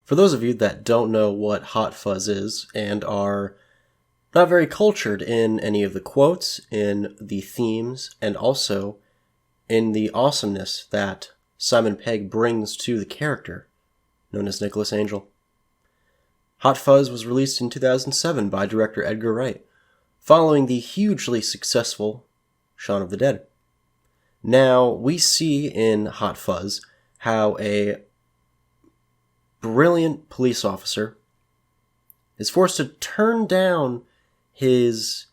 For those of you that don't know what Hot Fuzz is and are not very cultured in any of the quotes, in the themes, and also in the awesomeness that Simon Pegg brings to the character, known as Nicholas Angel. Hot Fuzz was released in 2007 by director Edgar Wright, following the hugely successful Shaun of the Dead. Now, we see in Hot Fuzz how a brilliant police officer is forced to turn down his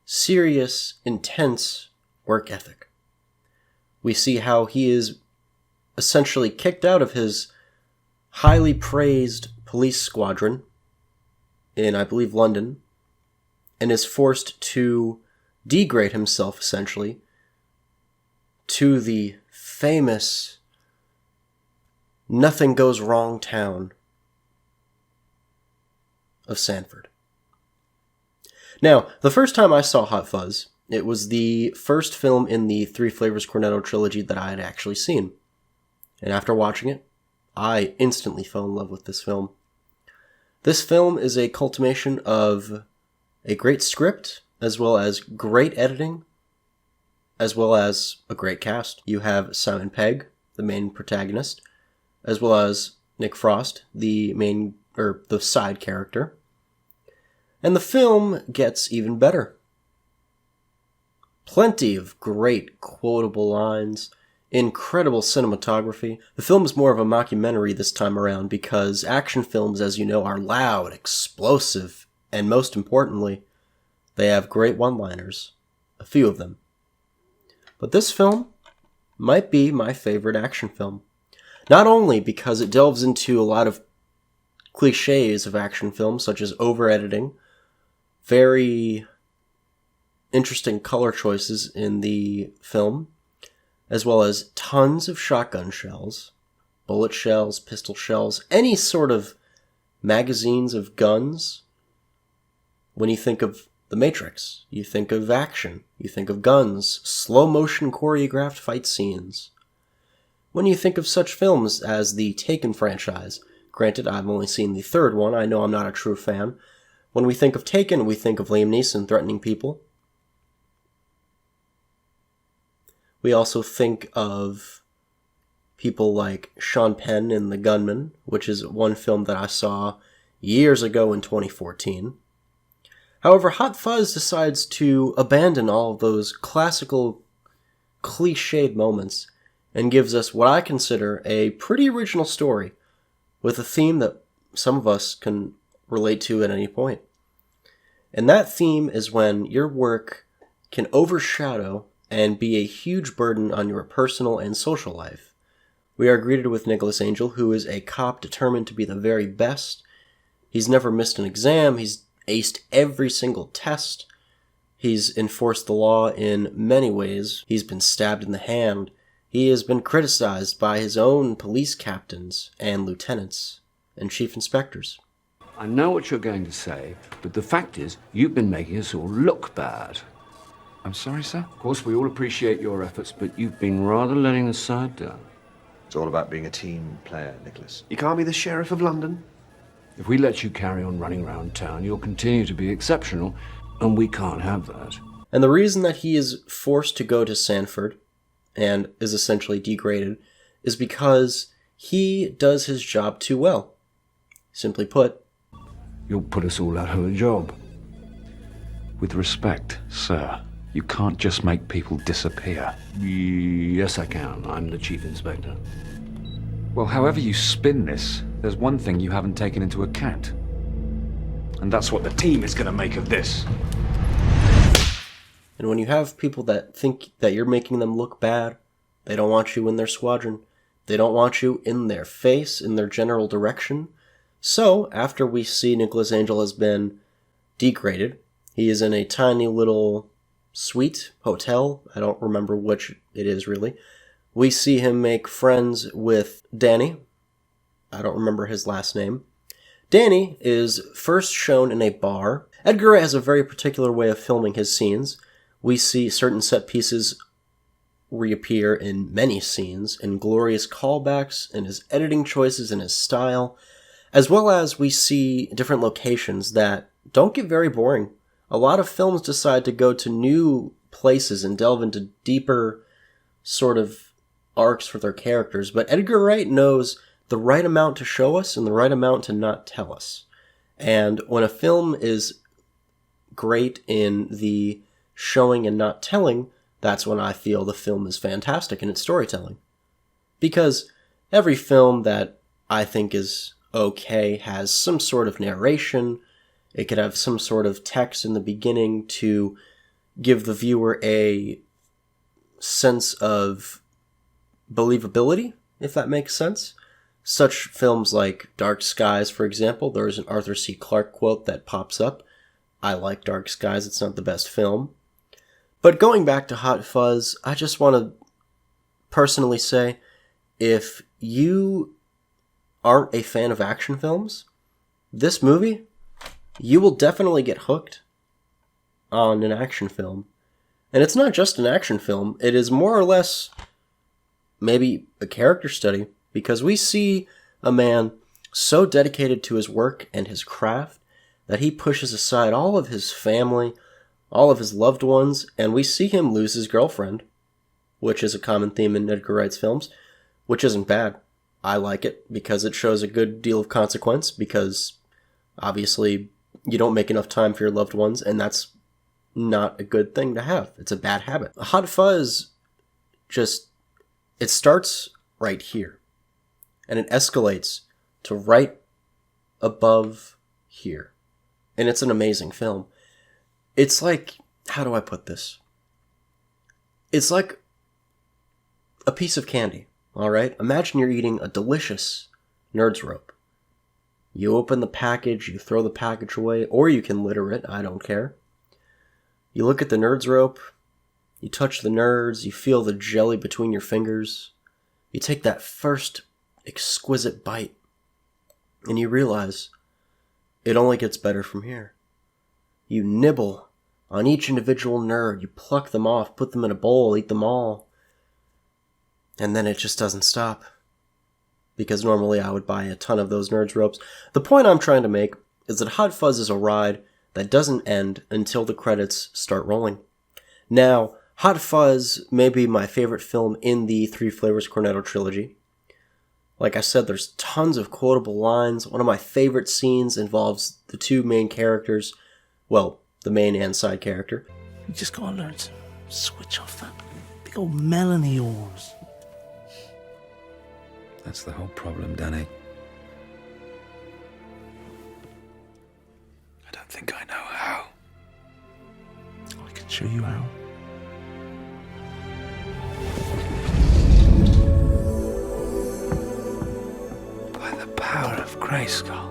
serious, intense work ethic. We see how he is essentially kicked out of his highly praised police squadron in, I believe, London, and is forced to degrade himself, essentially, to the famous nothing goes wrong town of Sanford. Now, the first time I saw Hot Fuzz, it was the first film in the Three Flavors Cornetto trilogy that I had actually seen. And after watching it, I instantly fell in love with this film. This film is a culmination of a great script, as well as great editing, as well as a great cast. You have Simon Pegg, the main protagonist, as well as Nick Frost, the side character. And the film gets even better. Plenty of great quotable lines, incredible cinematography. The film is more of a mockumentary this time around because action films, as you know, are loud, explosive, and most importantly, they have great one-liners. A few of them. But this film might be my favorite action film. Not only because it delves into a lot of cliches of action films, such as over-editing, very interesting color choices in the film, as well as tons of shotgun shells, bullet shells, pistol shells, any sort of magazines of guns. When you think of The Matrix, you think of action, you think of guns, slow-motion choreographed fight scenes. When you think of such films as the Taken franchise, granted I've only seen the third one, I know I'm not a true fan. When we think of Taken, we think of Liam Neeson threatening people. We also think of people like Sean Penn in The Gunman, which is one film that I saw years ago in 2014. However, Hot Fuzz decides to abandon all of those classical, cliched moments and gives us what I consider a pretty original story with a theme that some of us can relate to at any point. And that theme is when your work can overshadow and be a huge burden on your personal and social life. We are greeted with Nicholas Angel, who is a cop determined to be the very best. He's never missed an exam. He's aced every single test. He's enforced the law in many ways. He's been stabbed in the hand. He has been criticized by his own police captains and lieutenants and chief inspectors. I know what you're going to say, but the fact is, you've been making us all look bad. I'm sorry, sir? Of course, we all appreciate your efforts, but you've been rather letting the side down. It's all about being a team player, Nicholas. You can't be the Sheriff of London. If we let you carry on running around town, you'll continue to be exceptional, and we can't have that. And the reason that he is forced to go to Sanford and is essentially degraded is because he does his job too well. Simply put, You'll put us all out of a job. With respect, sir, you can't just make people disappear. Yes, I can. I'm the chief inspector. Well, however you spin this, there's one thing you haven't taken into account. And that's what the team is going to make of this. and when you have people that think that you're making them look bad, they don't want you in their squadron. They don't want you in their face, in their general direction. So, after we see Nicholas Angel has been degraded, he is in a tiny little suite, hotel, I don't remember which it is really. We see him make friends with Danny. I don't remember his last name. Danny is first shown in a bar. Edgar Wright has a very particular way of filming his scenes. We see certain set pieces reappear in many scenes, in glorious callbacks, in his editing choices, in his style. as well as we see different locations that don't get very boring. A lot of films decide to go to new places and delve into deeper sort of arcs for their characters, but Edgar Wright knows the right amount to show us and the right amount to not tell us. And when a film is great in the showing and not telling, that's when I feel the film is fantastic in its storytelling. Because every film that I think is okay has some sort of narration. It could have some sort of text in the beginning to give the viewer a sense of believability, if that makes sense. Such films like Dark Skies, for example, there is an Arthur C. Clarke quote that pops up. I like Dark Skies, it's not the best film. But going back to Hot Fuzz, I just want to personally say, if you aren't a fan of action films, this movie, you will definitely get hooked on an action film. And it's not just an action film, it is more or less maybe a character study, because we see a man so dedicated to his work and his craft that he pushes aside all of his family, all of his loved ones, and we see him lose his girlfriend, which is a common theme in Edgar Wright's films, which isn't bad. I like it because it shows a good deal of consequence, because obviously you don't make enough time for your loved ones, and that's not a good thing to have. It's a bad habit. Hot Fuzz it starts right here, and it escalates to right above here. And it's an amazing film. It's like, how do I put this? It's like a piece of candy, alright? Imagine you're eating a delicious Nerds Rope. You open the package, you throw the package away, or you can litter it, I don't care. You look at the Nerds Rope, you touch the nerds, you feel the jelly between your fingers. You take that first exquisite bite, and you realize it only gets better from here. You nibble on each individual nerd, you pluck them off, put them in a bowl, eat them all. And then it just doesn't stop. Because normally I would buy a ton of those Nerds Ropes. The point I'm trying to make is that Hot Fuzz is a ride that doesn't end until the credits start rolling. Now, Hot Fuzz may be my favorite film in the Three Flavors Cornetto trilogy. Like I said, there's tons of quotable lines. One of my favorite scenes involves the two main characters. Well, the main and side character. You just gotta learn to switch off that big old melon of yours. That's the whole problem, Danny. I don't think I know how. I can show you how. By the power of Grayskull.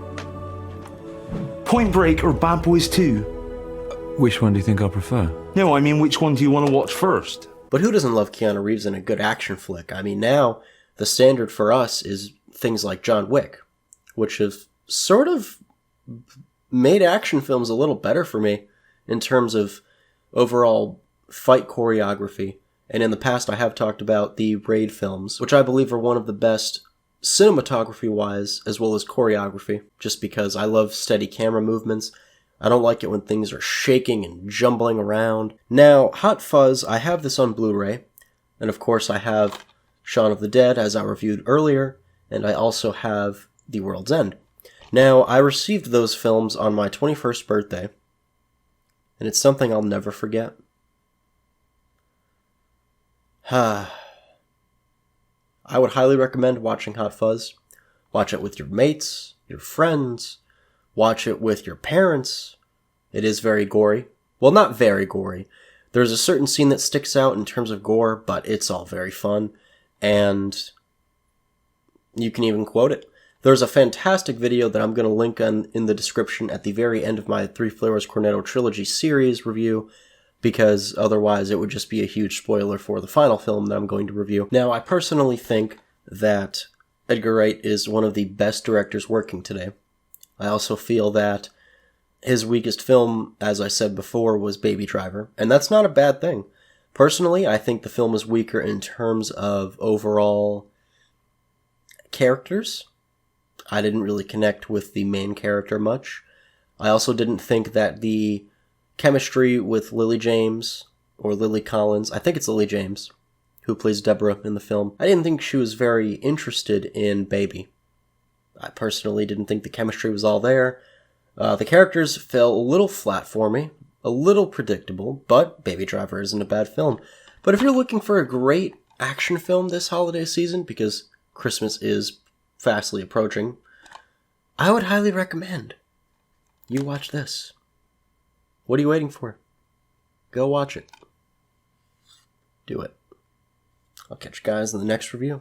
Point Break or Bad Boys 2? Which one do you think I prefer? No, I mean, which one do you want to watch first? But who doesn't love Keanu Reeves in a good action flick? I mean, now the standard for us is things like John Wick, which have sort of made action films a little better for me in terms of overall fight choreography. And in the past, I have talked about the Raid films, which I believe are one of the best cinematography-wise as well as choreography, just because I love steady camera movements. I don't like it when things are shaking and jumbling around. Now, Hot Fuzz, I have this on Blu-ray, and of course I have Shaun of the Dead, as I reviewed earlier, and I also have The World's End. Now, I received those films on my 21st birthday, and it's something I'll never forget. I would highly recommend watching Hot Fuzz. Watch it with your mates, your friends, watch it with your parents. It is very gory. Well, not very gory. There's a certain scene that sticks out in terms of gore, but it's all very fun. And you can even quote it. There's a fantastic video that I'm going to link in the description at the very end of my Three Flavors Cornetto Trilogy series review, because otherwise it would just be a huge spoiler for the final film that I'm going to review. Now, I personally think that Edgar Wright is one of the best directors working today. I also feel that his weakest film, as I said before, was Baby Driver, and that's not a bad thing. Personally, I think the film is weaker in terms of overall characters. I didn't really connect with the main character much. I also didn't think that the chemistry with Lily James, or Lily Collins, I think it's Lily James, who plays Deborah in the film, I didn't think she was very interested in Baby. I personally didn't think the chemistry was all there. The characters fell a little flat for me, a little predictable, but Baby Driver isn't a bad film. But if you're looking for a great action film this holiday season, because Christmas is fastly approaching, I would highly recommend you watch this. What are you waiting for? Go watch it. Do it. I'll catch you guys in the next review.